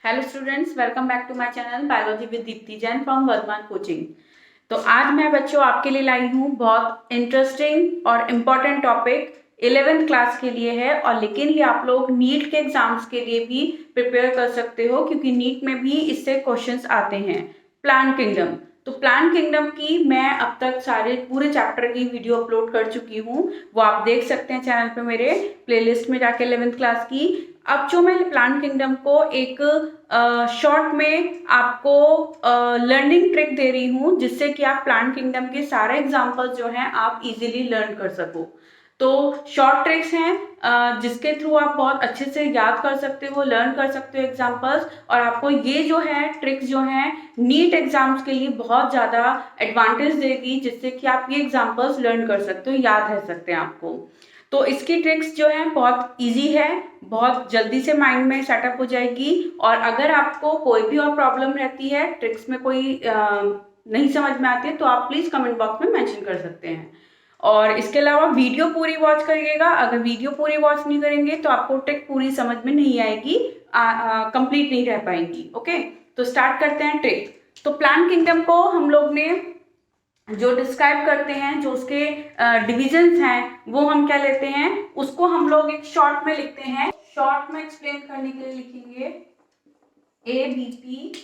Hello students, welcome back to my channel biology with Deepti Jain from Vardhman coaching. तो आज मैं बच्चों आपके लिए लाई हूँ बहुत इंटरेस्टिंग और इम्पॉर्टेंट टॉपिक 11th क्लास के लिए है। और लेकिन ये आप लोग नीट के एग्जाम्स के लिए भी प्रिपेयर कर सकते हो, क्योंकि नीट में भी इससे क्वेश्चंस आते हैं। प्लांट किंगडम, तो प्लांट किंगडम की मैं अब तक सारे पूरे चैप्टर की वीडियो अपलोड कर चुकी हूँ, वो आप देख सकते हैं चैनल पे मेरे प्लेलिस्ट में जाके 11th क्लास की। अब जो मैं प्लांट किंगडम को एक शॉर्ट में आपको लर्निंग ट्रिक दे रही हूँ, जिससे कि आप प्लांट किंगडम के सारे एग्जाम्पल्स जो हैं आप इजीली लर्न कर सको। तो शॉर्ट ट्रिक्स हैं जिसके थ्रू आप बहुत अच्छे से याद कर सकते हो, लर्न कर सकते हो एग्जाम्पल्स। और आपको ये जो है ट्रिक्स जो हैं नीट एग्जाम्स के लिए बहुत ज़्यादा एडवांटेज देगी, जिससे कि आप ये एग्जाम्पल्स लर्न कर सकते हो, याद रह सकते हैं आपको। तो इसकी ट्रिक्स जो है बहुत इजी है, बहुत जल्दी से माइंड में सेटअप हो जाएगी। और अगर आपको कोई भी और प्रॉब्लम रहती है, ट्रिक्स में कोई नहीं समझ में आती है, तो आप प्लीज कमेंट बॉक्स में मेंशन कर सकते हैं। और इसके अलावा वीडियो पूरी वॉच करिएगा। अगर वीडियो पूरी वॉच नहीं करेंगे तो आपको ट्रिक पूरी समझ में नहीं आएगी, कंप्लीट नहीं रह पाएंगी। ओके, तो स्टार्ट करते हैं ट्रिक। तो प्लांट किंगडम को हम लोग ने जो डिस्क्राइब करते हैं, जो उसके डिविजन्स हैं, वो हम क्या लेते हैं, उसको हम लोग एक शॉर्ट में लिखते हैं। शॉर्ट में एक्सप्लेन करने के लिए लिखेंगे ABP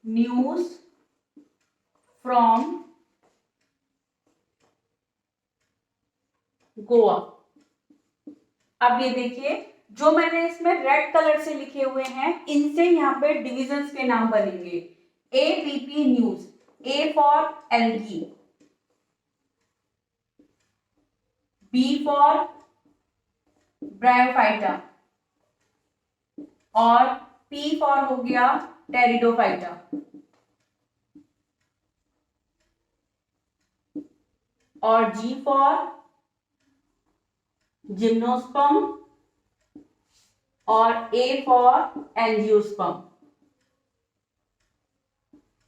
न्यूज फ्रॉम गोवा। अब ये देखिए, जो मैंने इसमें रेड कलर से लिखे हुए हैं, इनसे यहाँ पे डिविजन्स के नाम बनेंगे। ABP news, A for algae, B for bryophyta, और P फॉर हो गया टेरिडोफाइटा, और G फॉर जिम्नोस्पर्म, और A फॉर एंजियोस्पर्म।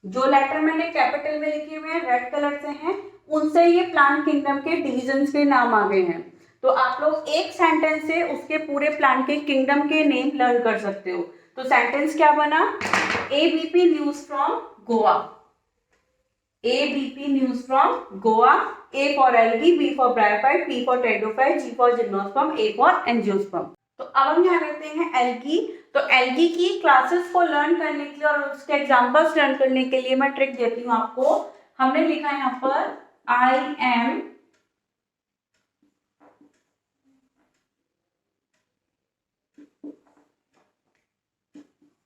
जो लेटर मैंने कैपिटल में लिखे हुए हैं, रेड कलर से हैं, उनसे ये प्लांट किंगडम के डिविजन्स के नाम आ गए हैं। तो आप लोग एक सेंटेंस से उसके पूरे प्लांट के किंगडम के नेम लर्न कर सकते हो। तो सेंटेंस क्या बना? ABP news from Goa, ABP news from Goa, A for algae, B for bryophyte, P for pteridophyte, G for gymnosperm, A for angiosperm. तो अब हम यहाँ लेते हैं एल्गी। तो एल्गी की क्लासेस को लर्न करने के लिए और उसके एग्जांपल्स लर्न करने के लिए मैं ट्रिक देती हूँ आपको। हमने लिखा है यहाँ पर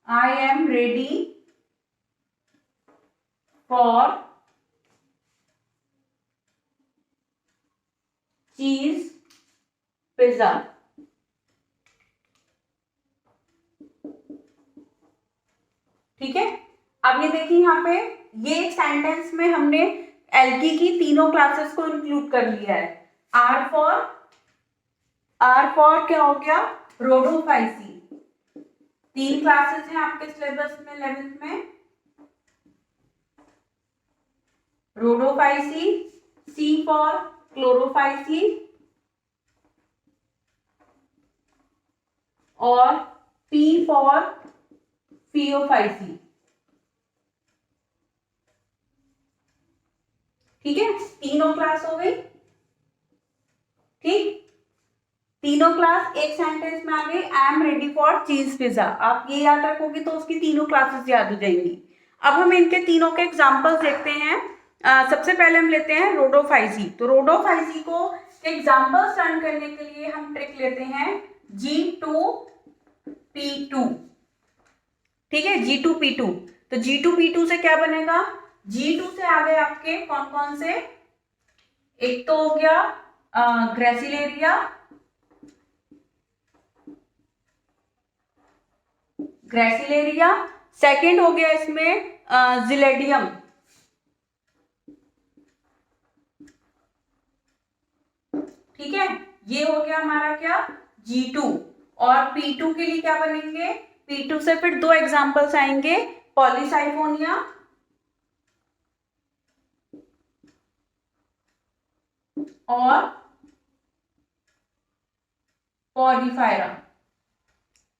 I am ready for cheese pizza। ठीक है, अब ये देखिए यहाँ पे, ये सेंटेंस में हमने एल्गी की तीनों क्लासेस को इंक्लूड कर लिया है। आर फॉर क्या हो गया? रोडोफाइसी। 3 क्लासेस हैं आपके सिलेबस में 11th में, रोडोफाइसी, C फॉर क्लोरोफाइसी, और P फॉर फियोफाइसी। ठीक है, तीनों क्लास हो गई। ठीक, तीनों क्लास एक सेंटेंस में आ गई। आई am ready for cheese pizza. आप ये याद रखोगे तो उसकी तीनों क्लासेस याद हो जाएंगी। अब हम इनके तीनों के एग्जांपल्स देखते हैं। सबसे पहले हम लेते हैं रोडोफाइसी। तो रोडोफाइसी को एग्जांपल्स लर्न करने के लिए हम ट्रिक लेते हैं G2P2। ठीक है, G2P2। तो G2P2 से क्या बनेगा? G2 से आ गए आपके कौन कौन से? एक तो हो गया ग्रेसिलेरिया, सेकंड हो गया इसमें जिलेडियम, ठीक है, ये हो गया हमारा क्या? G2। और P2 के लिए क्या बनेंगे? P2 से फिर 2 एग्जांपल्स आएंगे, पॉलीसाइफोनिया और पॉलीफायरा।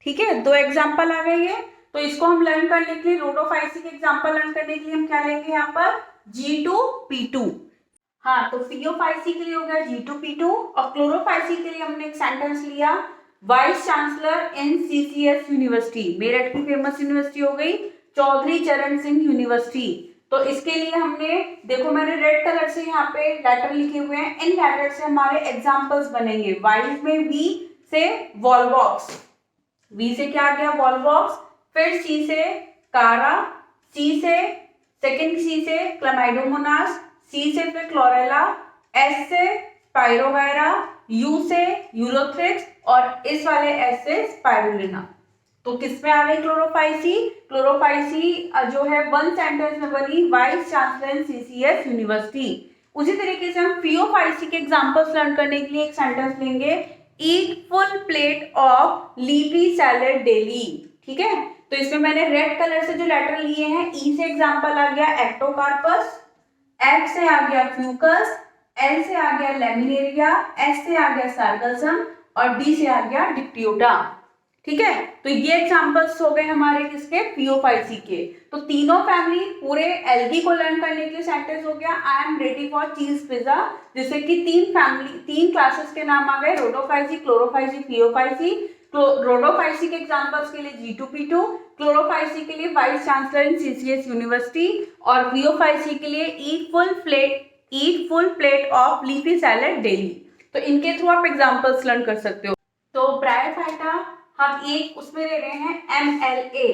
ठीक है, 2 एग्जाम्पल आ गए ये। तो इसको हम लर्न करने के लिए रूट ऑफ आईसी के एग्जाम्पल लर्न करने के लिए हम क्या लेंगे यहाँ पर G2P2। हाँ, तो पी ऑफ आईसी के लिए हो गया G2P2 और क्लोरोफाइसी के लिए हमने एक सेंटेंस लिया vice chancellor in CCS university, Meerut की फेमस यूनिवर्सिटी हो गई चौधरी चरण सिंह यूनिवर्सिटी। तो इसके लिए हमने देखो मैंने रेड कलर से यहाँ पे लेटर लिखे हुए हैं, इन लेटर से हमारे एग्जाम्पल्स बनेंगे। वाइस में वी से वॉलवॉक्स, वी से क्या आ गया वॉलवॉक्स, फिर सी से कारा, सी से सेकेंड सी से क्लामाइडोमोनास, सी से फिर क्लोरेला, एस से स्पाइरोगायरा, यू से यूलोथ्रिक्स और इस वाले एस से स्पाइरुलिना। तो किसमें आ गई क्लोरोफाइसी, क्लोरोफाइसी जो है वन सेंटेंस में बनी वाइस चांसलर CCS यूनिवर्सिटी। उसी तरीके से हम फियोफाइसी के एग्जांपल्स लर्न करने के लिए एक सेंटेंस लेंगे eat full plate of leafy salad daily. ठीक है, तो इसमें मैंने रेड कलर से जो लेटर लिए हैं, ई से एग्जांपल आ गया एक्टोकार्पस, एफ से आ गया फ्यूकस, एल से आ गया लेमिनेरिया, एस से आ गया सार्गसम और डी से आ गया डिप्टियोटा। ठीक है, तो ये एग्जांपल्स हो गए हमारे किसके फियोफाइसी के। तो तीनों फैमिली पूरे एल्गी को लर्न करने के लिए सेंटेंस हो गया I am ready for cheese pizza, जिससे कि तीन क्लासेस के नाम आ गए रोडोफाइसी, क्लोरोफाइसी, फियोफाइसी। रोडोफाइसी के एग्जांपल्स के लिए G2P2, क्लोरोफाइसी के लिए vice chancellor in CCS university और फियोफाइसी के लिए eat full plate of leafy salad daily. तो इनके थ्रू आप एग्जांपल्स लर्न कर सकते हो। तो ब्रायोफाइटा हम एक उसमें ले रहे हैं MLA।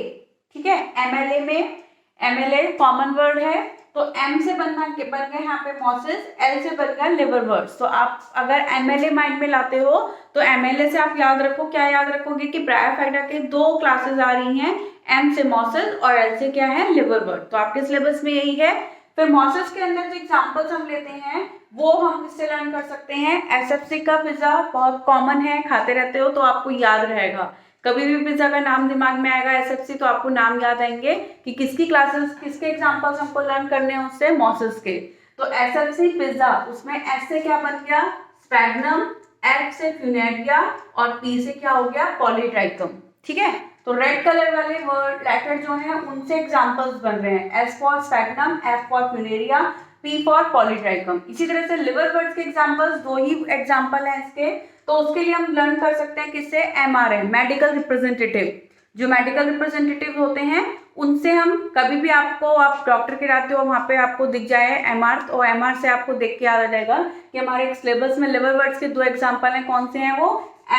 ठीक है, MLA में MLA कॉमन वर्ड है, तो M से बन गया यहाँ पे मॉसिस, L से बन गया लिवरवर्ट्स। तो आप अगर MLA माइंड में लाते हो तो MLA से आप याद रखो, क्या याद रखोगे कि ब्रायोफाइटा के 2 क्लासेस आ रही हैं, M से मॉसिस और L से क्या है लिवरवर्ट। तो आपके सिलेबस में यही है। फिर मॉसिस के अंदर जो एग्जाम्पल्स हम लेते हैं वो हम किससे लर्न कर सकते हैं, SFC का पिज्जा बहुत कॉमन है, खाते रहते हो तो आपको याद रहेगा। कभी भी पिज्जा का नाम दिमाग में आएगा SFC तो आपको नाम याद आएंगे कि किसकी क्लासेस किसके एग्जांपल्स हमको लर्न करने हैं उससे मॉसिस के। तो SFC पिज्जा, उसमें S से क्या बन गया स्पैग्नम, F से फ्यूनेरिया और P से क्या हो गया पॉलीट्राइकम। ठीक है, तो रेड कलर वाले वर्ड लेटर जो हैं उनसे एग्जांपल्स बन रहे हैं, S for sphagnum, F for Funaria, P for Polytrichum. इसी तरह से लिवरवर्ट्स के एग्जांपल्स 2 ही एग्जांपल हैं इसके, तो उसके लिए हम लर्न कर सकते हैं किससे MRA मेडिकल रिप्रेजेंटेटिव। जो मेडिकल रिप्रेजेंटेटिव होते हैं उनसे हम कभी भी आपको आप डॉक्टर के जाते हो वहाँ पे आपको दिख जाए MR, तो MR से आपको देख के याद आ जाएगा कि हमारे सिलेबस में लिवरवर्ट्स के 2 एग्जाम्पल हैं, कौन से हैं वो,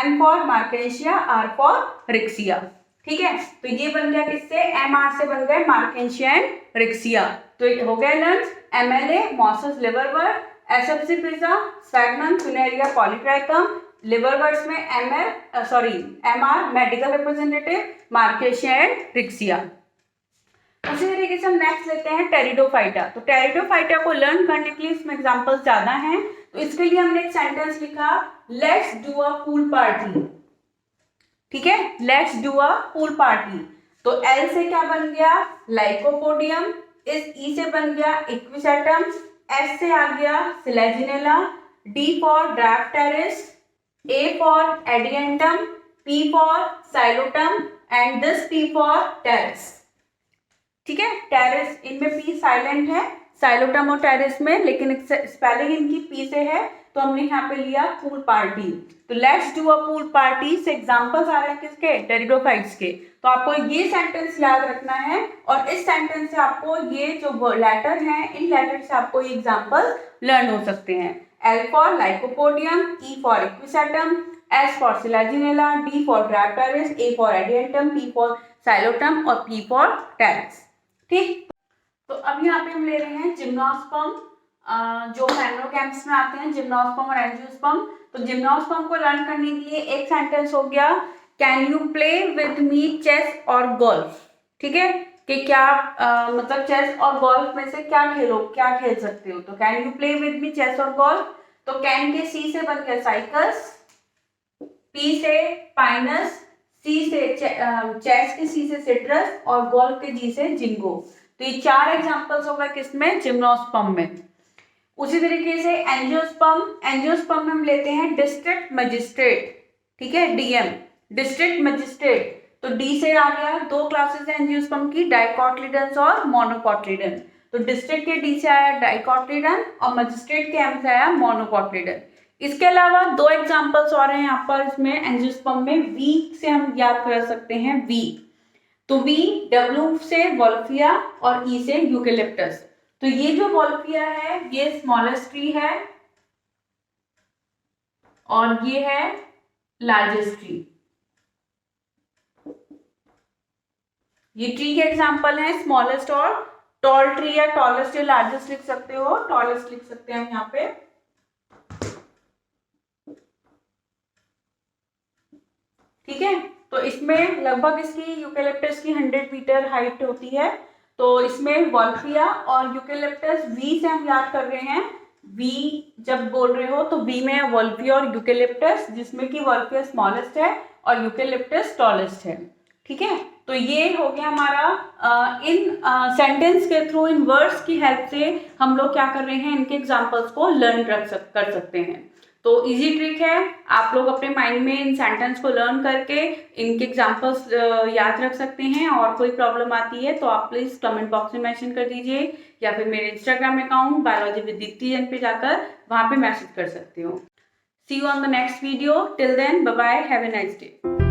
M फॉर मार्केशिया, R फॉर रिक्सिया। ठीक है, तो ये बन गया किससे MR से बन गए मार्केशिया एंड रिक्सिया। तो हो गया learn MLA mosses liverwort, SFC pizza, Sphagnum, Funaria, Polytrichum, liverworts में MR मेडिकल रिप्रेजेंटेटिव, मार्केशिया एंड रिक्सिया। उसी तरीके से हम नेक्स्ट लेते हैं टेरिडोफाइटा। तो टेरिडोफाइटा को लर्न करने के लिए इसमें एग्जांपल्स ज्यादा हैं, तो इसके लिए हमने एक सेंटेंस लिखा let's do a pool party. ठीक है, let's do a pool party. तो L से क्या बन गया लाइकोपोडियम, इस E से बन गया इक्विसेटम, S से आ गया Selaginella, D for Dryopteris, A for Adiantum, P for Psilotum and this T for Pteris. ठीक है, टेरिस इनमें P साइलेंट है, साइलोटम और टेरिस में, लेकिन स्पेलिंग इनकी P से है, तो हमने यहाँ पे लिया पूल पार्टी। तो let's do a pool party से एग्जांपल्स आ रहे हैं किसके टेरिडोफाइट्स के। तो आपको ये सेंटेंस याद रखना है और इस सेंटेंस से आपको ये जो लेटर हैं इन लेटर से आपको ये एग्जांपल लर्न हो सकते हैं। L for Lycopodium, E for Equisetum, S for Selaginella, D for Dryopteris, A for Adiantum, P for Psilotum और P फॉर टेरिस। ठीक, तो अब यहाँ पे हम ले रहे हैं जिम्नोस्पर्म, जो मैग्नोकैम्प्स में आते हैं जिम्नोस्पर्म और एंजियोस्पर्म। तो जिम्नोस्पर्म को लर्न करने के लिए एक सेंटेंस हो गया can you play with me chess और गोल्फ। ठीक है, कि क्या मतलब चेस और गोल्फ में से क्या खेल सकते हो। तो can you play with me chess और गोल्फ। तो कैन के C से बन गया साइकस, P से पाइनस, C से चेस के C से सिट्रस और गोल्फ के G से जिंगो। तो ये 4 एग्जांपल्स होगा किसमें जिम्नोस्पर्म में। उसी तरीके से एंजियोस्पर्म में हम लेते हैं डिस्ट्रिक्ट मजिस्ट्रेट। ठीक है, DM डिस्ट्रिक्ट मजिस्ट्रेट। तो डी से आ गया, दो क्लासेस है एंजियोस्पर्म की, डाइकोटिलीडन्स और मोनोकोटिलीडन। तो डिस्ट्रिक्ट के डी से आया डाइकोटिलीडन और मजिस्ट्रेट के एम से आया मोनोकोटिलीडन। इसके अलावा दो एग्जांपल्स और हैं यहाँ पर इसमें एंजियोस्पर्म में। वी से हम याद कर सकते हैं, वी, तो वी, डब्ल्यू से वोल्फिया और ई से यूकेलिप्टस। तो ये जो वोल्फिया है ये स्मॉलेस्ट ट्री है और ये है लार्जेस्ट ट्री। ये ट्री के एग्जांपल हैं, स्मॉलेस्ट और टॉल ट्री, या टॉलेस्ट या लार्जेस्ट लिख सकते हो, टॉलेस्ट लिख सकते हैं हम यहाँ पे। ठीक है, तो इसमें लगभग इसकी यूकेलिप्टस की 100 मीटर हाइट होती है। तो इसमें वोल्फिया और यूकेलिप्टस, वी से हम याद कर रहे हैं, वी जब बोल रहे हो तो वी में वोल्फिया और यूकेलिप्टस, जिसमें कि वोल्फिया स्मॉलेस्ट है और यूकेलिप्टस टॉलेस्ट है। ठीक है, तो ये हो गया हमारा इन सेंटेंस के थ्रू, इन वर्ड्स की हेल्प से हम लोग क्या कर रहे हैं, इनके एग्जांपल्स को लर्न कर सकते हैं। तो इजी ट्रिक है, आप लोग अपने माइंड में इन सेंटेंस को लर्न करके इनके एग्जांपल्स याद रख सकते हैं। और कोई प्रॉब्लम आती है तो आप प्लीज कमेंट बॉक्स में मेंशन कर दीजिए, या फिर मेरे Instagram account biology with Deepti Jain पे जाकर वहां पे मैसेज कर सकते हो। See you on the next video, till then bye bye, have a nice day.